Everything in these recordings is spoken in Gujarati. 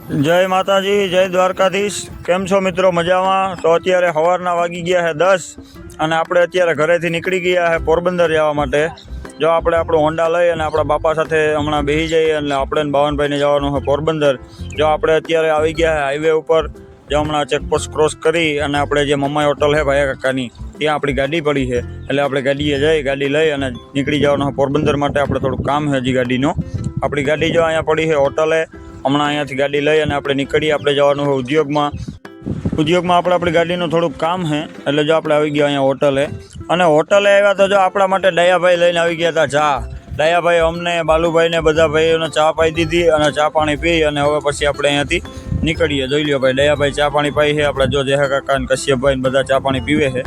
जय माताजी, जय द्वारकाधीश। केम छो मित्रों? मजामां? तो अत्यारे सवाરના वागी गया है 10 અને આપણે અત્યારે ઘરેથી નીકળી ગયા है પોરબંદર જવા માટે। જો આપણે આપણો હોન્ડા લઈ અને આપણા બાપા સાથે હમણાં બેસી જઈએ અને આપણે બાવનભાઈને જવાનું છે પોરબંદર। જો આપણે અત્યારે આવી ગયા है હાઈવે ઉપર, જો હમણાં ચેકપોસ્ટ ક્રોસ કરી અને આપણે જે મમ્માઈ હોટલ છે ભાયા કાકાની ત્યાં આપણી ગાડી પડી છે, એટલે આપણે ગાડીએ જઈ ગાડી લઈ અને નીકળી જવાનું છે પોરબંદર માટે। આપણે થોડુંક કામ છે હજી ગાડીનું। આપણી ગાડી જો અહીંયા પડી છે હોટલે, હમણાં અહીંયાથી ગાડી લઈ અને આપણે નીકળીએ। આપણે જવાનું છે ઉદ્યોગમાં આપણે આપણી ગાડીનું થોડુંક કામ છે, એટલે જો આપણે આવી ગયા અહીંયા હોટલે। અને હોટલે આવ્યા તો જો આપણા માટે ડાયાભાઈ લઈને આવી ગયા હતા ચા। ડાયાભાઈ અમને, બાલુભાઈને, બધા ભાઈઓને ચા પાઈ દીધી અને ચા પાણી પી અને હવે પછી આપણે અહીંયાથી નીકળીએ। જોઈ લ્યો ભાઈ, ડાયાભાઈ ચા પાણી પાઈ છે, આપણે જો જેહા કાકા અને કશ્યપભાઈ બધા ચા પાણી પીવે છે।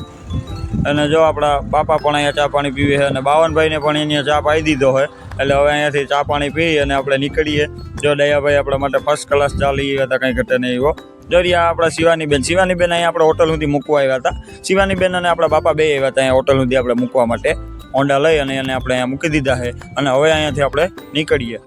અને જો આપણા બાપા પણ અહીંયા ચા પાણી પીવે છે અને બાવનભાઈને પણ અહીંયા ચા પાઈ દીધો હોય, એટલે હવે અહીંયાથી ચા પાણી પી અને આપણે નીકળીએ। જો દયાભાઈ આપણા માટે ફર્સ્ટ ક્લાસ ચા લઈ આવ્યા હતા, કંઈ ઘટે નહીં એવો। જો રહ્યા આપણા શિવાનીબેન અહીંયા આપણે હોટલ સુધી મૂકવા આવ્યા હતા। શિવાનીબેન અને આપણા બાપા બે આવ્યા હતા અહીંયા હોટલ સુધી આપણે મૂકવા માટે। હોન્ડા લઈ અને એને આપણે અહીંયા મૂકી દીધા છે અને હવે અહીંયાથી આપણે નીકળીએ।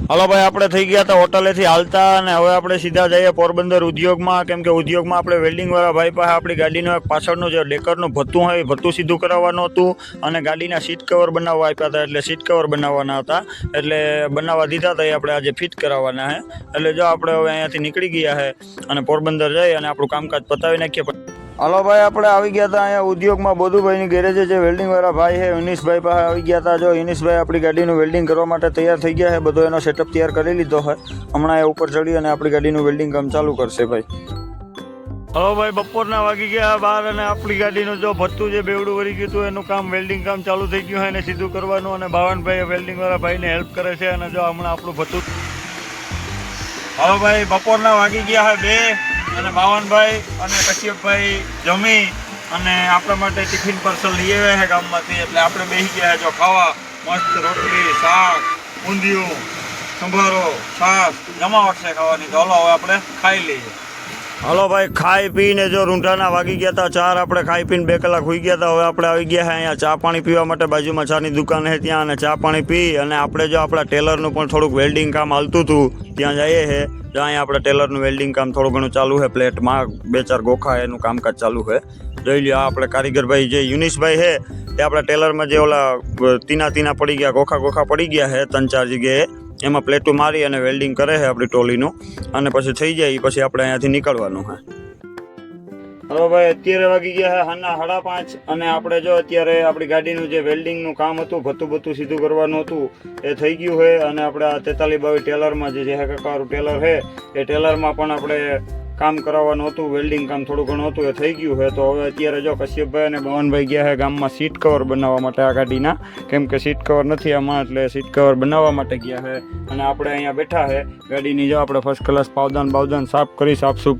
હાલો ભાઈ, આપણે થઈ ગયા હતા હોટલેથી હાલતા અને હવે આપણે સીધા જઈએ પોરબંદર ઉદ્યોગમાં, કેમ કે ઉદ્યોગમાં આપણે વેલ્ડિંગવાળા ભાઈ પાસે આપણી ગાડીનું એક પાછળનું જે ડેકરનું ભથ્થું હોય એ ભથ્થું સીધું કરાવવાનું હતું અને ગાડીના સીટ કવર બનાવવા આપ્યા હતા, એટલે સીટ કવર બનાવવાના હતા, એટલે બનાવવા દીધા હતા એ આપણે આજે ફિટ કરાવવાના છે। એટલે જો આપણે હવે અહીંયાથી નીકળી ગયા છે અને પોરબંદર જઈ અને આપણું કામકાજ પતાવી નાખીએ। હાલો ભાઈ, આપણે આવી ગયા હતા અહીંયા ઉદ્યોગમાં બોધુભાઈની ગેરેજે, જે વેલ્ડિંગવાળા ભાઈ છે યુનિસભાઈ પાસે આવી ગયા હતા। જો યુનિસભાઈ આપણી ગાડીનું વેલ્ડિંગ કરવા માટે તૈયાર થઈ ગયા છે, બધો એનો સેટઅપ તૈયાર કરી લીધો છે। હમણાં એ ઉપર ચડી અને આપણી ગાડીનું વેલ્ડિંગ કામ ચાલુ કરશે ભાઈ। હલો ભાઈ, બપોરના વાગી ગયા 12 અને આપણી ગાડીનું જો ભથ્થું જે બેવડું વળી ગયું હતું એનું કામ, વેલ્ડિંગ કામ ચાલુ થઈ ગયું છે એને સીધું કરવાનું અને બાવનભાઈ વેલ્ડિંગવાળા ભાઈને હેલ્પ કરે છે। અને જો હમણાં આપણું ભથ્થું, હલો ભાઈ, બપોરના વાગી ગયા છે 2 અને બાવનભાઈ અને કશ્યપભાઈ જમી અને આપણા માટે ટિફિન પાર્સલ લઈ આવ્યા છે ગામમાંથી, એટલે આપણે બેસી ગયા જો ખાવા। મસ્ત રોટલી, શાક, ઊંધિયું, સંભારો, છાશ જમાવટ છે ખાવાની। તો હલો હવે આપણે ખાઈ લઈએ। હલો ભાઈ, ખાઈ પીને જો રૂંઢાના વાગી ગયા હતા 4, આપણે ખાઈ પીને 2 કલાક હોઈ ગયા હતા। હવે આપણે આવી ગયા છે અહીંયા ચા પાણી પીવા માટે, બાજુમાં ચાની દુકાન છે ત્યાં, અને ચા પાણી પી અને આપણે જો આપણા ટેલરનું પણ થોડુંક વેલ્ડિંગ કામ હાલતું હતું ત્યાં જઈએ છે। જો અહીંયા આપણે ટેલરનું વેલ્ડિંગ કામ થોડું ઘણું ચાલુ છે, પ્લેટમાં 2-4 ગોખા એનું કામકાજ ચાલુ છે। જોઈ લ્યો, આપણે કારીગરભાઈ જે યુનિસભાઈ છે તે આપણા ટેલરમાં જે ઓલા તીના પડી ગયા, ગોખા પડી ગયા છે 3-4 જગ્યાએ, એમાં પ્લેટું મારી અને વેલ્ડિંગ કરે છે આપણી ટોલીનું, અને પછી થઈ જાય પછી આપણે અહીંયાથી નીકળવાનું છે। હવે ભાઈ, અત્યારે વાગી ગયા છે 5:30 અને આપણે જો અત્યારે આપણી ગાડીનું જે વેલ્ડિંગનું કામ હતું, ભથ્થું સીધું કરવાનું હતું એ થઈ ગયું છે। અને આપણે આ 43-22 ટેલરમાં જે કાકાવાળું ટેલર છે એ ટેલરમાં પણ આપણે કામ કરાવવાનું હતું, વેલ્ડિંગ કામ થોડું ઘણું હતું એ થઈ ગયું છે। તો હવે અત્યારે જો કશ્યપભાઈ અને બાવનભાઈ ગયા છે ગામમાં સીટ કવર બનાવવા માટે આ ગાડીના, કેમ કે સીટ કવર નથી આમાં, એટલે સીટ કવર બનાવવા માટે ગયા છે। અને આપણે અહીંયા બેઠા છે ગાડીની, જો આપણે ફર્સ્ટ ક્લાસ પાવદાન સાફ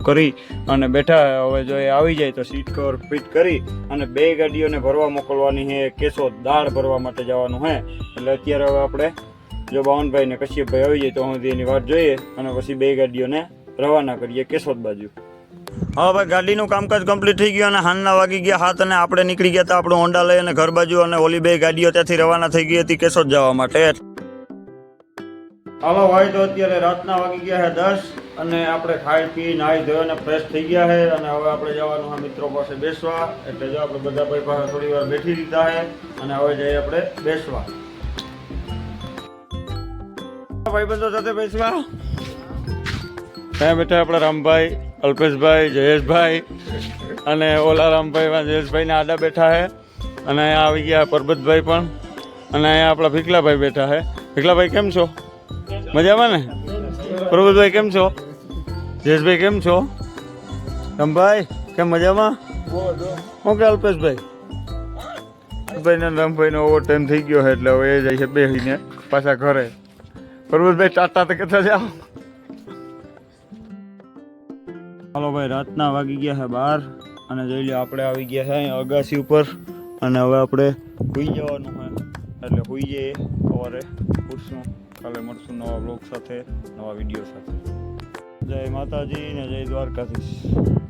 કરી અને બેઠા છે। હવે જો એ આવી જાય તો સીટ કવર ફિટ કરી અને 2 ગાડીઓને ભરવા મોકલવાની છે, કેશોદ દાળ ભરવા માટે જવાનું છે। એટલે અત્યારે હવે આપણે જો બાવનભાઈ ને કશ્યપભાઈ આવી જાય તો સુધી એની વાત જોઈએ અને પછી 2 ગાડીઓને રવાના કરીએ કેશોદ બાજુ। હા ભાઈ, ગાડીનું કામકાજ કમ્પ્લીટ થઈ ગયું અને હાલના વાગી ગયા 7 અને આપણે નીકળી ગયા હતા આપણું હોન્ડા લઈ અને ઘર બાજુ, અને ઓલી 2 ગાડીઓ ત્યાંથી રવાના થઈ ગઈ હતી કેશોદ જવા માટે। હાલો ભાઈ, તો અત્યારે રાતના વાગી ગયા છે 10 અને આપણે ખાઈ પી નાહી ધોઈ અને ફ્રેશ થઈ ગયા છે અને હવે આપણે જવાનું છે મિત્રો પાસે બેસવા। એટલે જો આપણે બધા ભાઈ પાસે થોડી વાર બેઠી દીધા છે અને હવે જઈએ આપણે બેસવા, ભાઈબંધો સાથે બેસવા। ત્યાં બેઠા આપણા રામભાઈ, અલ્પેશભાઈ, જયેશભાઈ અને ઓલા રામભાઈ જયેશભાઈને આડા બેઠા છે। અને અહીંયા આવી ગયા પરબતભાઈ પણ, અને અહીંયા આપણા ફીકલાભાઈ બેઠા છે। ફીકલાભાઈ કેમ છો? મજામાં ને? પરબતભાઈ કેમ છો? જયેશભાઈ કેમ છો? રામભાઈ કેમ મજામાં? ઓકે અલ્પેશભાઈ, રામભાઈનો ઓવર ટાઈમ થઈ ગયો છે એટલે હવે એ જાય છે બેસીને પાછા ઘરે। પરબતભાઈ ટાટા તો કેટલા જાઓ? હાલો ભાઈ, રાતના વાગી ગયા છે 12 અને જોઈ લો આપણે આવી ગયા છે અહીંયા અગાસી ઉપર અને હવે આપણે સૂઈ જવાનું છે, એટલે સૂઈ જઈએ, સવારે ઉઠશું, કાલે મળશું નવા બ્લોગ સાથે, નવા વિડીયો સાથે। જય માતાજી ને જય દ્વારકાધીશ।